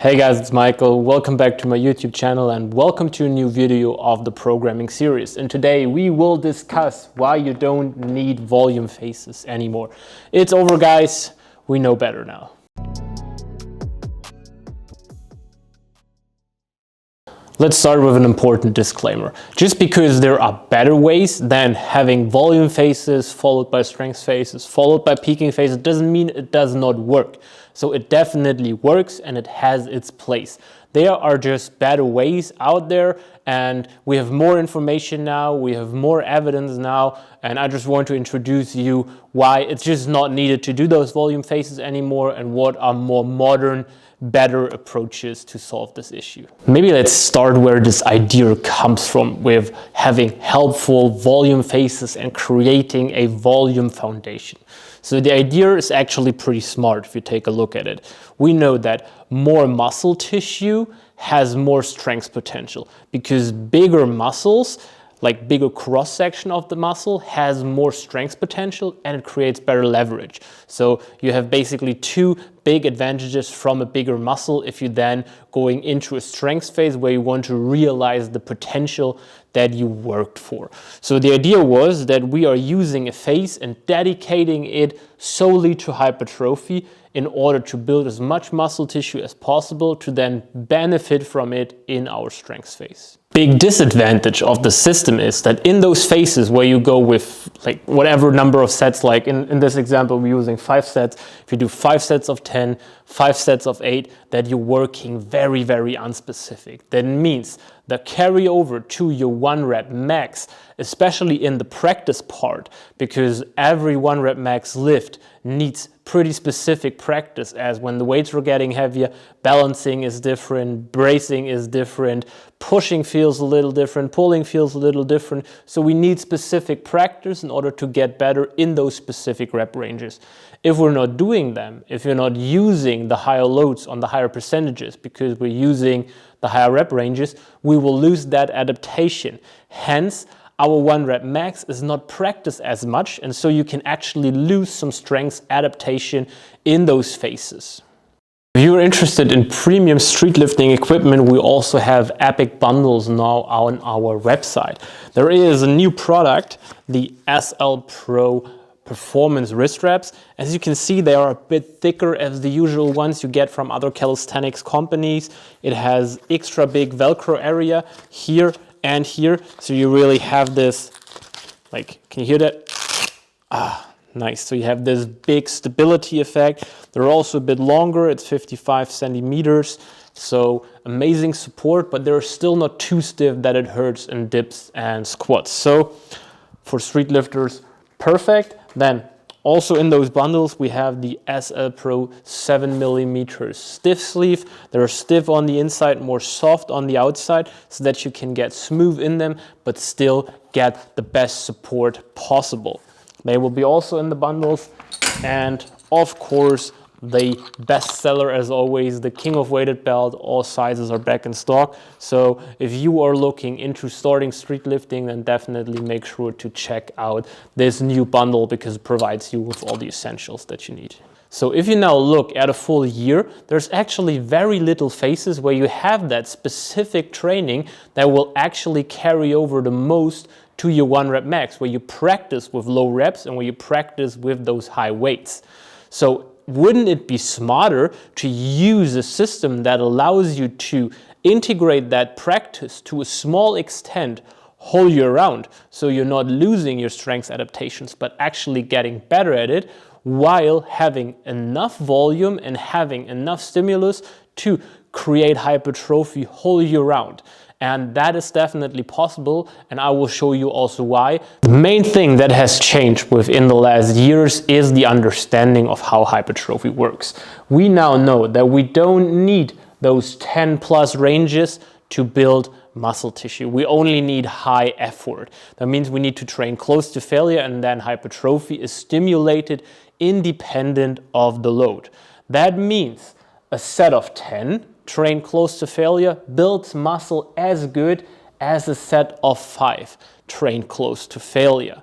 Hey guys, it's Michael. Welcome back to my YouTube channel and welcome to a new video of the programming series. And today we will discuss why you don't need volume phases anymore. It's over, guys. We know better now. Let's start with an important disclaimer. Just because there are better ways than having volume phases followed by strength phases followed by peaking phases doesn't mean it does not work. So it definitely works and it has its place. There are just better ways out there and we have more information now, we have more evidence now, and I just want to introduce you why it's just not needed to do those volume phases anymore and what are more modern, better approaches to solve this issue. Maybe let's start where this idea comes from, with having helpful volume phases and creating a volume foundation. So the idea is actually pretty smart if you take a look at it. We know that more muscle tissue has more strength potential because bigger muscles, like bigger cross section of the muscle, has more strength potential and it creates better leverage. So you have basically two big advantages from a bigger muscle if you then going into a strength phase where you want to realize the potential that you worked for. So the idea was that we are using a phase and dedicating it solely to hypertrophy in order to build as much muscle tissue as possible to then benefit from it in our strength phase. Big disadvantage of the system is that in those phases where you go with like whatever number of sets, like in this example we're using 5 sets, if you do 5 sets of 10, 5 sets of 8, that you're working very unspecific. That means the carryover to your 1 rep max, especially in the practice part, because every 1 rep max lift needs pretty specific practice, as when the weights are getting heavier, balancing is different, bracing is different, pushing feels a little different, pulling feels a little different. So we need specific practice in order to get better in those specific rep ranges. If we're not doing them, if you're not using the higher loads on the higher percentages because we're using the higher rep ranges, we will lose that adaptation. Hence, our 1 rep max is not practiced as much, and so you can actually lose some strength adaptation in those phases. If you're interested in premium street lifting equipment, we also have epic bundles now on our website. There is a new product, the SL Pro Performance wrist straps. As you can see, they are a bit thicker as the usual ones you get from other calisthenics companies. It has extra big Velcro area here and here, so you really have this, like, can you hear that? Nice. So you have this big stability effect. They're also a bit longer. It's 55 centimeters. So amazing support, but they're still not too stiff that it hurts in dips and squats. So for street lifters, perfect. Then also in those bundles, we have the SL Pro 7mm stiff sleeve. They're stiff on the inside, more soft on the outside, so that you can get smooth in them, but still get the best support possible. They will be also in the bundles. And of course, the best seller as always, the king of weighted belt. All sizes are back in stock. So if you are looking into starting street lifting, then definitely make sure to check out this new bundle because it provides you with all the essentials that you need. So if you now look at a full year, there's actually very little phases where you have that specific training that will actually carry over the most to your 1 rep max, where you practice with low reps and where you practice with those high weights. So wouldn't it be smarter to use a system that allows you to integrate that practice to a small extent whole year round, so you're not losing your strength adaptations but actually getting better at it, while having enough volume and having enough stimulus to create hypertrophy whole year round? And that is definitely possible, and I will show you also why. The main thing that has changed within the last years is the understanding of how hypertrophy works. We now know that we don't need those 10+ ranges to build muscle tissue. We only need high effort. That means we need to train close to failure, and then hypertrophy is stimulated independent of the load. That means a set of 10 train close to failure builds muscle as good as a set of 5 train close to failure.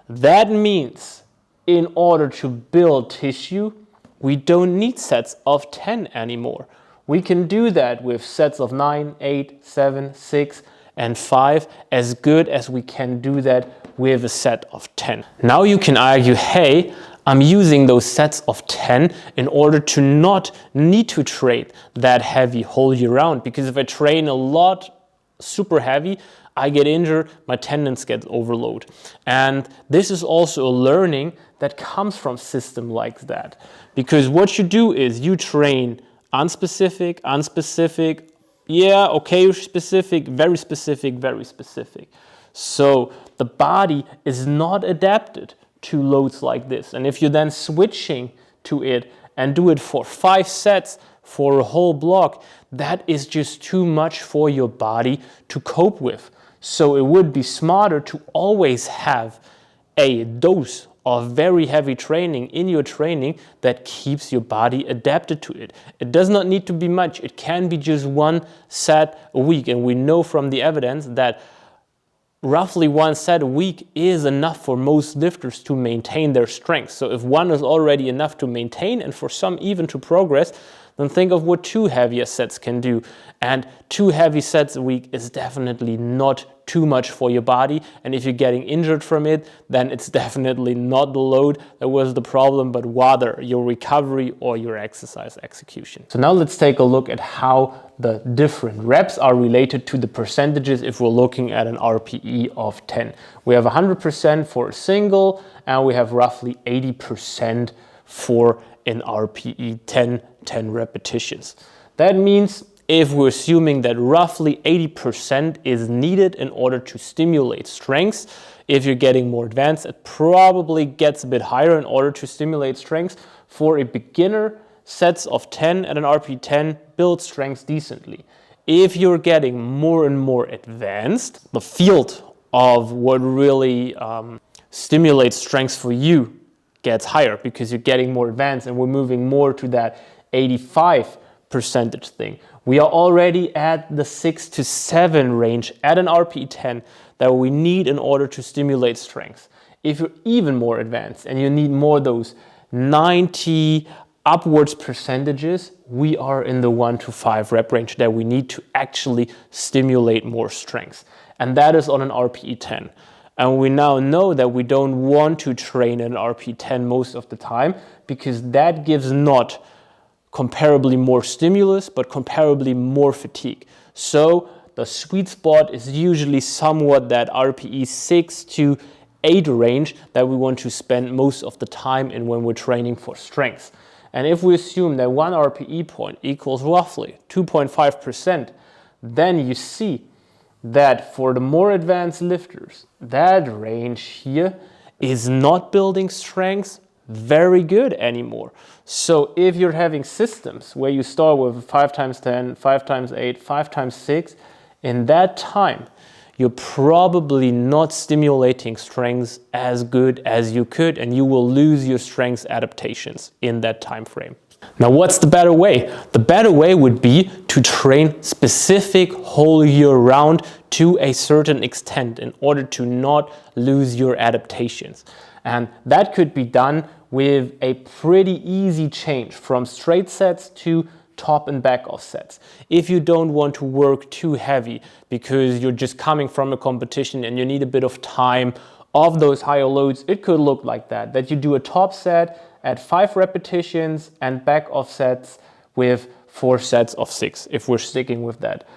That means in order to build tissue, we don't need sets of 10 anymore. We can do that with sets of 9, 8, 7, 6, and 5 as good as we can do that with a set of 10. Now you can argue, hey, I'm using those sets of 10 in order to not need to train that heavy whole year round, because if I train a lot super heavy, I get injured, my tendons get overload. And this is also a learning that comes from system like that. Because what you do is you train unspecific, unspecific, yeah, okay, specific, very specific, very specific. So the body is not adapted to loads like this. And if you're then switching to it and do it for 5 sets for a whole block, that is just too much for your body to cope with. So it would be smarter to always have a dose of very heavy training in your training that keeps your body adapted to it. It does not need to be much. It can be just 1 set a week. And we know from the evidence that roughly 1 set a week is enough for most lifters to maintain their strength. So if 1 is already enough to maintain and for some even to progress, then think of what 2 heavier sets can do. And 2 heavy sets a week is definitely not too much for your body. And if you're getting injured from it, then it's definitely not the load that was the problem, but rather your recovery or your exercise execution. So now let's take a look at how the different reps are related to the percentages if we're looking at an RPE of 10. We have 100% for a single, and we have roughly 80% for an RPE 10 repetitions. That means if we're assuming that roughly 80% is needed in order to stimulate strength, if you're getting more advanced, it probably gets a bit higher in order to stimulate strength. For a beginner, sets of 10 at an RPE 10 build strength decently. If you're getting more and more advanced, the field of what really stimulates strength for you gets higher because you're getting more advanced, and we're moving more to that 85% thing. We are already at the 6 to 7 range at an RPE 10 that we need in order to stimulate strength. If you're even more advanced and you need more those 90 upwards percentages, we are in the 1 to 5 rep range that we need to actually stimulate more strength. And that is on an RPE 10. And we now know that we don't want to train an RPE 10 most of the time, because that gives not comparably more stimulus, but comparably more fatigue. So the sweet spot is usually somewhat that RPE 6 to 8 range that we want to spend most of the time in when we're training for strength. And if we assume that 1 RPE point equals roughly 2.5%, then you see that for the more advanced lifters, that range here is not building strength very good anymore. So if you're having systems where you start with 5 times 10, 5 times 8, 5 times 6, in that time, you're probably not stimulating strength as good as you could, and you will lose your strength adaptations in that time frame. Now, what's the better way? The better way would be to train specific whole year round to a certain extent in order to not lose your adaptations. And that could be done with a pretty easy change from straight sets to top and back off sets. If you don't want to work too heavy because you're just coming from a competition and you need a bit of time of those higher loads, it could look like that you do a top set at 5 repetitions and back off sets with 4 sets of 6, if we're sticking with that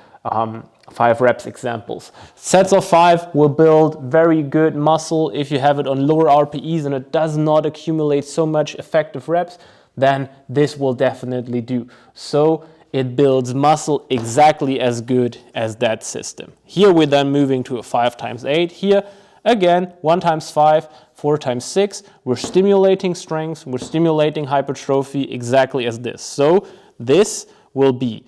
5 reps examples. Sets of 5 will build very good muscle. If you have it on lower RPEs and it does not accumulate so much effective reps, then this will definitely do. So it builds muscle exactly as good as that system. Here we're then moving to a 5 times 8. Here again, 1 times 5, 4 times 6. We're stimulating strength, we're stimulating hypertrophy exactly as this. So this will be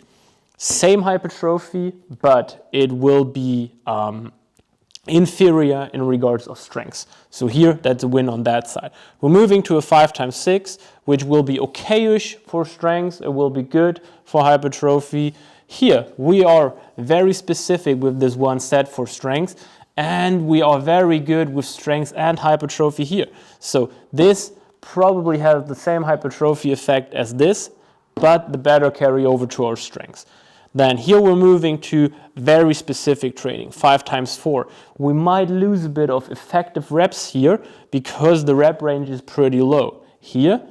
same hypertrophy, but it will be inferior in regards of strength. So here, that's a win on that side. We're moving to a 5 times 6, which will be okay-ish for strength. It will be good for hypertrophy. Here, we are very specific with this 1 set for strength, and we are very good with strength and hypertrophy here. So this probably has the same hypertrophy effect as this, but the better carry over to our strengths. Then here we're moving to very specific training, 5x4. We might lose a bit of effective reps here because the rep range is pretty low. Here,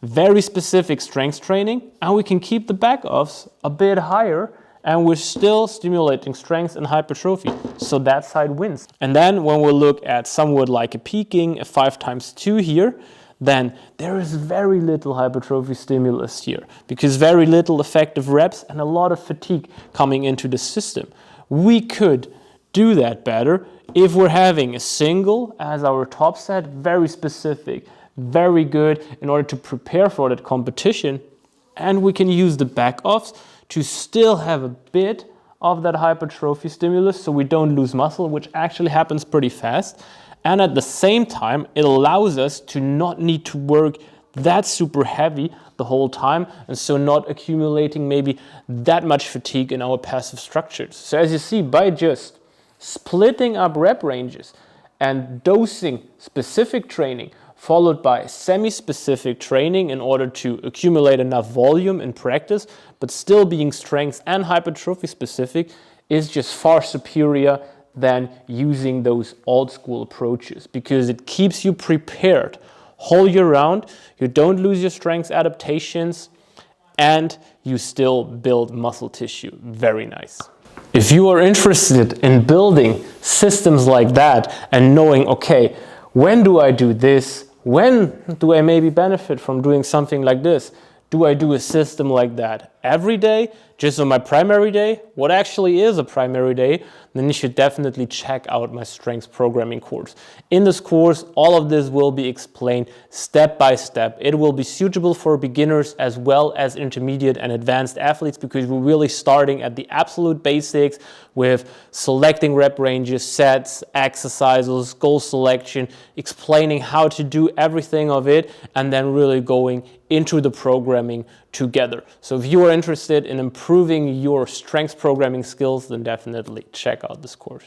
very specific strength training, and we can keep the back offs a bit higher, and we're still stimulating strength and hypertrophy. So that side wins. And then when we look at somewhat like a peaking, a 5x2 here, then there is very little hypertrophy stimulus here because very little effective reps and a lot of fatigue coming into the system. We could do that better if we're having a single as our top set, very specific, very good in order to prepare for that competition, and we can use the back offs to still have a bit of that hypertrophy stimulus so we don't lose muscle, which actually happens pretty fast. And at the same time, it allows us to not need to work that super heavy the whole time, and so not accumulating maybe that much fatigue in our passive structures. So as you see, by just splitting up rep ranges and dosing specific training followed by semi-specific training in order to accumulate enough volume in practice, but still being strength and hypertrophy specific, is just far superior than using those old school approaches, because it keeps you prepared whole year round, you don't lose your strength adaptations, and you still build muscle tissue. Very nice. If you are interested in building systems like that and knowing, okay, when do I do this? When do I maybe benefit from doing something like this? Do I do a system like that every day, just on my primary day? What actually is a primary day? Then you should definitely check out my strengths programming course. In this course, all of this will be explained step by step. It will be suitable for beginners as well as intermediate and advanced athletes, because we're really starting at the absolute basics with selecting rep ranges, sets, exercises, goal selection, explaining how to do everything of it, and then really going into the programming together. So if you are interested in improving your strengths programming skills, then definitely check out this course.